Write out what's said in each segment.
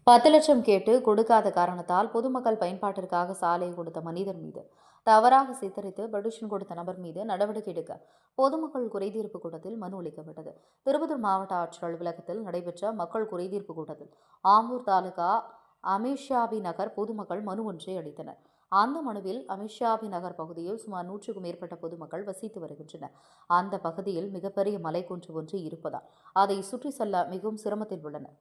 10 லட்சம் கேட்டு கொடுக்காத காரணத்தால் பொதுமக்கள் பயன்பாட்டிற்காக சாலை கொடுத்த மனிதர் மீது தவறாக சித்தரித்து பெட்டிஷன் கொடுத்த நபர் மீது நடவடிக்கை எடுக்க பொதுமக்கள் குறைதீர்ப்பு கூட்டத்தில் மனு அளிக்கப்பட்டது. திருப்பத்தூர் மாவட்ட ஆட்சியர் அலுவலகத்தில் நடைபெற்ற மக்கள் குறைதீர்ப்பு கூட்டத்தில் ஆம்பூர் தாலுகா அமித்ஷாபி நகர் பொதுமக்கள் மனு ஒன்றை அளித்தனர். அந்த மனுவில் அமித்ஷாபி நகர் பகுதியில் சுமார் 100க்கும் மேற்பட்ட பொதுமக்கள் வசித்து வருகின்றனர். அந்த பகுதியில் மிகப்பெரிய மலைக்குன்று ஒன்று இருப்பதால் அதை சுற்றி செல்ல மிகவும் சிரமத்தில் உள்ளனர்.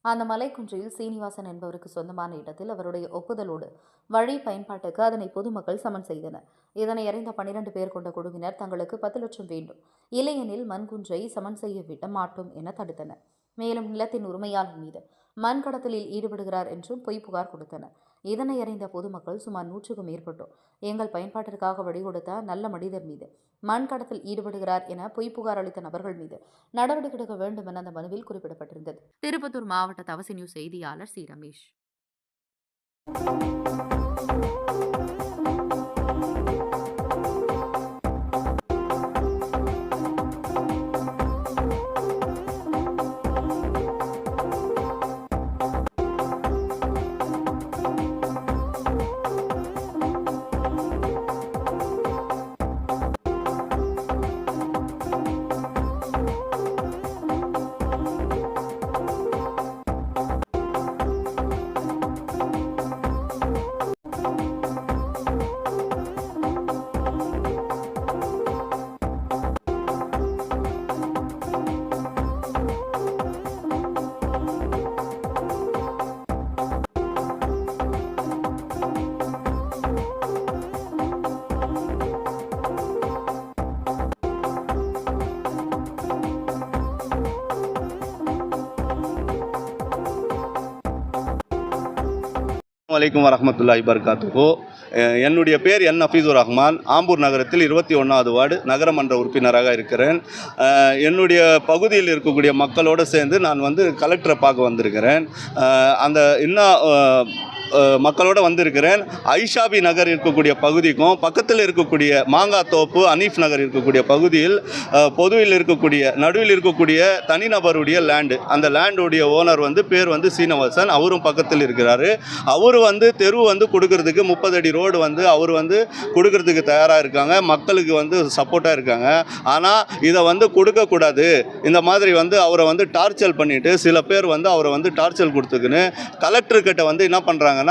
அந்த மலைக்குன்றில் சீனிவாசன் என்பவருக்கு சொந்தமான இடத்தில் அவருடைய ஒப்புதலோடு வழி பயன்பாட்டுக்கு அதனை பொதுமக்கள் சமன் செய்தனர். இதனை அறிந்த 12 பேர் கொண்ட குழுவினர் தங்களுக்கு 10 லட்சம் வேண்டும், இல்லையெனில் மண்குன்றை சமன் செய்ய விட மாட்டோம் என தடுத்தனர். மேலும் நிலத்தின் உரிமையாளர் மீது மண் கடத்தலில் ஈடுபடுகிறார் என்றும் பொய் புகார் கொடுத்தனர். இதனை அறிந்த பொதுமக்கள் சுமார் 100க்கும் மேற்பட்டோர் எங்கள் பயன்பாட்டிற்காக வழி கொடுத்த நல்ல மனிதர் மீது மண் கடத்தல் ஈடுபடுகிறார் என பொய் புகார் அளித்த நபர்கள் மீது நடவடிக்கை எடுக்க வேண்டும் என அந்த மனுவில் குறிப்பிடப்பட்டிருந்தது. திருப்பத்தூர் மாவட்ட தவசி நியூஸ் செய்தியாளர் சி. ரமேஷ். வலைக்கும் வரஹ்மத்துல்லாஹி வபரகாத்துஹு. என்னுடைய பேர் என் ஹஃபீஸுர் ரஹ்மான். ஆம்பூர் நகரத்தில் 21வது வார்டு நகரமன்ற உறுப்பினராக இருக்கிறேன். என்னுடைய பகுதியில் இருக்கக்கூடிய மக்களோடு சேர்ந்து நான் கலெக்டரை பார்க்க வந்திருக்கிறேன். அந்த இன்னும் மக்களோடு வந்திருக்கிறேன். ஐஷாபி நகர் இருக்கக்கூடிய பகுதிக்கும் பக்கத்தில் இருக்கக்கூடிய மாங்காத்தோப்பு அனீஃப் நகர் இருக்கக்கூடிய பகுதியில் பொதுவில் இருக்கக்கூடிய நடுவில் இருக்கக்கூடிய தனிநபருடைய லேண்டு, அந்த லேண்டுடைய ஓனர் பேர் சீனிவாசன். அவரும் பக்கத்தில் இருக்கிறாரு. அவர் தெரு கொடுக்கறதுக்கு 30 அடி ரோடு அவர் கொடுக்கறதுக்கு தயாராக இருக்காங்க. மக்களுக்கு சப்போர்ட்டாக இருக்காங்க. ஆனால் இதை கொடுக்கக்கூடாது, இந்த மாதிரி அவரை டார்ச்சர் பண்ணிட்டு சில பேர் அவரை டார்ச்சர் கொடுத்துக்குன்னு கலெக்டர்கிட்ட என்ன பண்ணுறாங்கன்னா